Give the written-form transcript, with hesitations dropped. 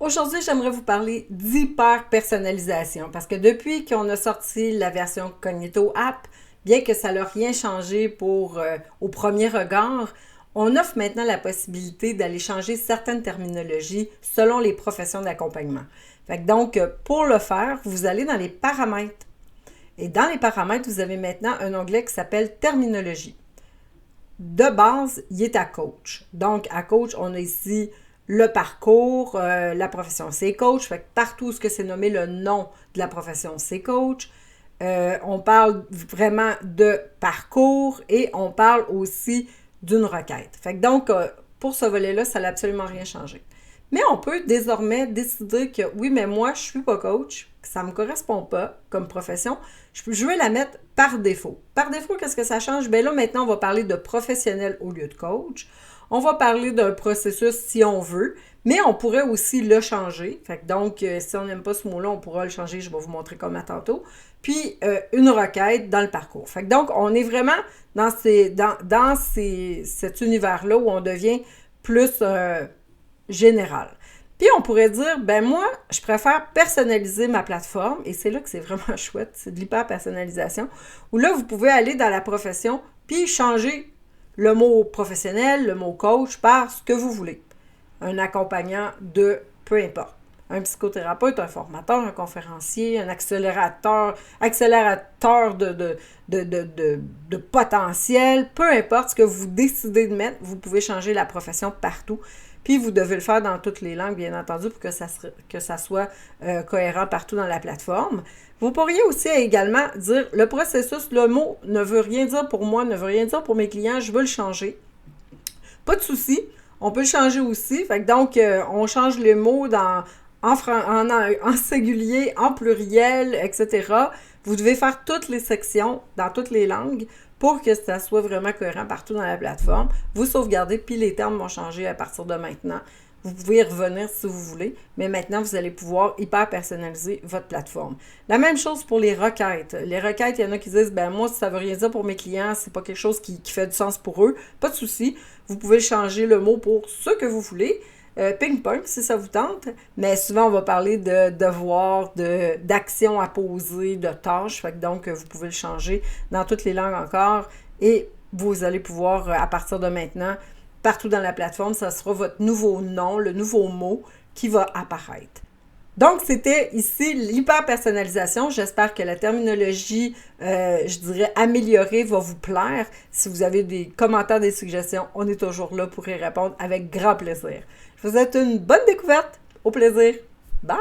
Aujourd'hui, j'aimerais vous parler d'hyper-personnalisation parce que depuis qu'on a sorti la version Cognito App, bien que ça n'a rien changé au premier regard, on offre maintenant la possibilité d'aller changer certaines terminologies selon les professions d'accompagnement. Donc, pour le faire, vous allez dans les paramètres. Et dans les paramètres, vous avez maintenant un onglet qui s'appelle Terminologie. De base, il est à coach. Donc, à coach, on a ici le parcours, la profession c'est coach. Fait que partout ce que c'est nommé le nom de la profession c'est coach. On parle vraiment de parcours et on parle aussi d'une requête. Fait que donc, pour ce volet-là, ça n'a absolument rien changé. Mais on peut désormais décider que oui, mais moi, je ne suis pas coach, que ça ne me correspond pas comme profession. Je veux la mettre par défaut. Par défaut, qu'est-ce que ça change? Bien là, maintenant, on va parler de professionnel au lieu de coach. On va parler d'un processus si on veut, mais on pourrait aussi le changer. Fait que donc, si on n'aime pas ce mot-là, on pourra le changer. Je vais vous montrer comment tantôt. Puis, une requête dans le parcours. Fait que donc, on est vraiment dans cet univers-là où on devient plus général. Puis on pourrait dire, ben moi, je préfère personnaliser ma plateforme, et c'est là que c'est vraiment chouette, c'est de l'hyper-personnalisation, où là, vous pouvez aller dans la profession, puis changer le mot professionnel, le mot coach, par ce que vous voulez. Un accompagnant de peu importe. Un psychothérapeute, un formateur, un conférencier, un accélérateur de potentiel, peu importe ce que vous décidez de mettre, vous pouvez changer la profession partout. Puis vous devez le faire dans toutes les langues, bien entendu, pour que ça soit cohérent partout dans la plateforme. Vous pourriez aussi également dire, le processus, le mot ne veut rien dire pour moi, ne veut rien dire pour mes clients, je veux le changer. Pas de souci, on peut le changer aussi. Fait que donc, on change les mots en singulier, en pluriel, etc. Vous devez faire toutes les sections dans toutes les langues pour que ça soit vraiment cohérent partout dans la plateforme. Vous sauvegardez, puis les termes vont changer à partir de maintenant. Vous pouvez y revenir si vous voulez, mais maintenant, vous allez pouvoir hyper personnaliser votre plateforme. La même chose pour les requêtes. Les requêtes, il y en a qui disent, ben moi, ça ne veut rien dire pour mes clients, c'est pas quelque chose qui fait du sens pour eux. Pas de souci. Vous pouvez changer le mot pour ce que vous voulez. Ping-pong, si ça vous tente, mais souvent on va parler de devoirs, d'actions à poser, de tâches, fait que donc vous pouvez le changer dans toutes les langues encore et vous allez pouvoir, à partir de maintenant, partout dans la plateforme, ça sera votre nouveau nom, le nouveau mot qui va apparaître. Donc, c'était ici l'hyper-personnalisation. J'espère que la terminologie, je dirais, améliorée va vous plaire. Si vous avez des commentaires, des suggestions, on est toujours là pour y répondre avec grand plaisir. Je vous souhaite une bonne découverte. Au plaisir. Bye!